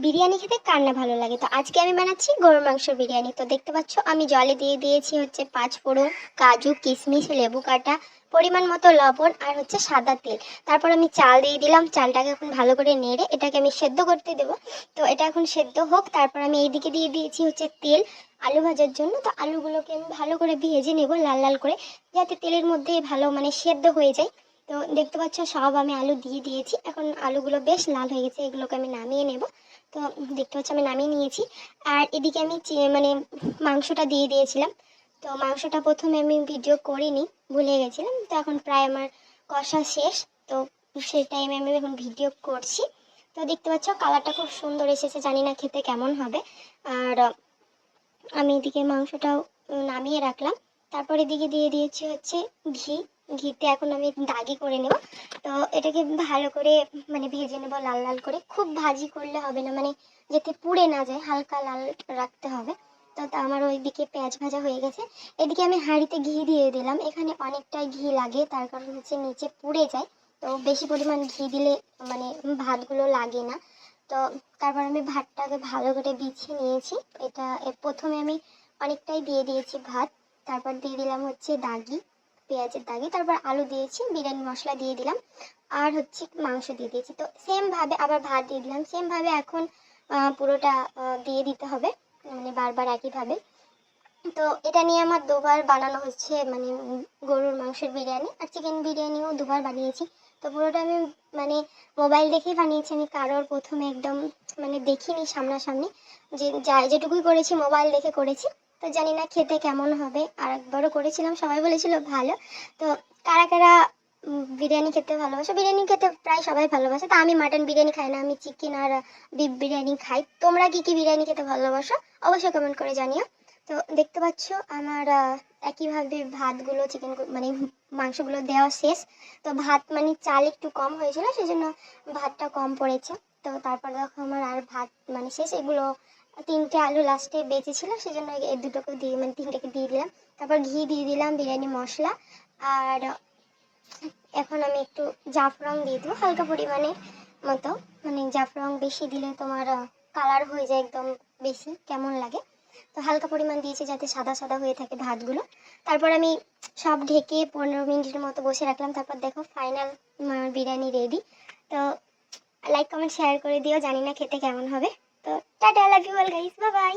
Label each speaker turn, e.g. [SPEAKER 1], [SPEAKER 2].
[SPEAKER 1] বিরিয়ানি খেতে কার না ভালো লাগে। তো আজকে আমি বানাচ্ছি গরুর মাংসের বিরিয়ানি। তো দেখতে পাচ্ছ আমি জলে দিয়ে দিয়েছি হচ্ছে 5 ফোড়ন, কাজু, কিশমিশ, লেবু কাটা, পরিমাণ মতো লবণ আর হচ্ছে সাদা তেল। তারপর আমি চাল দিয়ে দিলাম। চালটাকে এখন ভালো করে নেড়ে এটাকে আমি সেদ্ধ করতে দেবো। তো এটা এখন সেদ্ধ হোক। তারপর আমি এইদিকে দিয়ে দিয়েছি হচ্ছে তেল আলু ভাজার জন্য। তো আলুগুলোকে আমি ভালো করে ভেজে নেব লাল লাল করে, যাতে তেলের মধ্যে ভালো মানে সেদ্ধ হয়ে যায়। তো দেখতে পাচ্ছ সব আমি আলু দিয়ে দিয়েছি। এখন আলুগুলো বেশ লাল হয়ে গেছে, এগুলোকে আমি নামিয়ে নেব। তো দেখতে পাচ্ছ আমি নামিয়ে নিয়েছি। আর এদিকে আমি মানে মাংসটা দিয়ে দিয়েছিলাম। তো মাংসটা প্রথমে আমি ভিডিও করিনি, ভুলে গেছিলাম। তো এখন প্রায় আমার কষা শেষ। তো সেই টাইমে আমি এখন ভিডিও করছি। তো দেখতে পাচ্ছ কালারটা খুব সুন্দর এসেছে, জানি না খেতে কেমন হবে। আর আমি এদিকে মাংসটাও নামিয়ে রাখলাম। তারপর এদিকে দিয়ে দিয়েছি হচ্ছে ঘি। ঘিতে এখন আমি দাগি করে নেব। তো এটাকে ভালো করে মানে ভেজে নেব লাল লাল করে, খুব ভাজি করলে হবে না, মানে যাতে পুড়ে না যায়, হালকা লাল রাখতে হবে। তো তা আমার ওইদিকে পেঁয়াজ ভাজা হয়ে গেছে। এদিকে আমি হাঁড়িতে ঘি দিয়ে দিলাম। এখানে অনেকটাই ঘি লাগে, তার কারণ হচ্ছে নিচে পুড়ে যায়। তো বেশি পরিমাণ ঘি দিলে মানে ভাতগুলো লাগে না। তো তারপর আমি ভাতটাকে ভালো করে বিছিয়ে নিয়েছি। এটা প্রথমে আমি অনেকটাই দিয়ে দিয়েছি ভাত। তারপর দিয়ে দিলাম হচ্ছে দাগি, পেঁয়াজের দাগি। তারপর আলু দিয়েছি, বিরিয়ানি মশলা দিয়ে দিলাম, আর হচ্ছে মাংস দিয়ে দিয়েছি। তো সেমভাবে আবার ভাত দিয়ে দিলাম। সেমভাবে এখন পুরোটা দিয়ে দিতে হবে, মানে বারবার একইভাবে। তো এটা নিয়ে আমার দুবার বানানো হচ্ছে, মানে গরুর মাংসের বিরিয়ানি আর চিকেন বিরিয়ানিও দুবার বানিয়েছি। তো পুরোটা আমি মানে মোবাইল দেখেই বানিয়েছি। আমি কারোর প্রথমে একদম মানে দেখিনি সামনাসামনি, যে যা যেটুকুই করেছি মোবাইল দেখে করেছি। তো জানি না খেতে কেমন হবে। আর একবারও করেছিলাম, সবাই বলেছিল ভালো। তো কারা কারা বিরিয়ানি খেতে ভালোবাসে, বিরিয়ানি খেতে প্রায় সবাই ভালোবাসে। তা আমি মাটন বিরিয়ানি খাই না, আমি চিকেন আর বিফ বিরিয়ানি খাই। তোমরা কি কি বিরিয়ানি খেতে ভালোবাসো অবশ্যই কমেন্ট করে জানিও। তো দেখতে পাচ্ছ আমার একইভাবে ভাতগুলো চিকেন মানে মাংসগুলো দেওয়া শেষ। তো ভাত মানে চাল একটু কম হয়েছিল, সেই জন্য ভাতটা কম পড়েছে। তো তারপর দেখো আমার আর ভাত মানে শেষ। এগুলো 3টে আলু লাস্টে বেঁচেছিল, সেই জন্য এই দুটোকে দিয়ে মানে 3টেকে দিয়ে দিলাম। তারপর ঘি দিয়ে দিলাম, বিরিয়ানি মশলা। আর এখন আমি একটু জাফরান দিয়ে দেবো হালকা পরিমাণে মতো। মানে জাফরান বেশি দিলে তোমার কালার হয়ে যায় একদম, বেশি কেমন লাগে। তো হালকা পরিমাণ দিয়েছি যাতে সাদা সাদা হয়ে থাকে ভাতগুলো। তারপর আমি সব ঢেকে 15 মিনিটের মতো বসে রাখলাম। তারপর দেখো ফাইনাল বিরিয়ানি রেডি। তো লাইক কমেন্ট শেয়ার করে দিও, জানি না খেতে কেমন হবে। তো tata, love you all guys, bye by.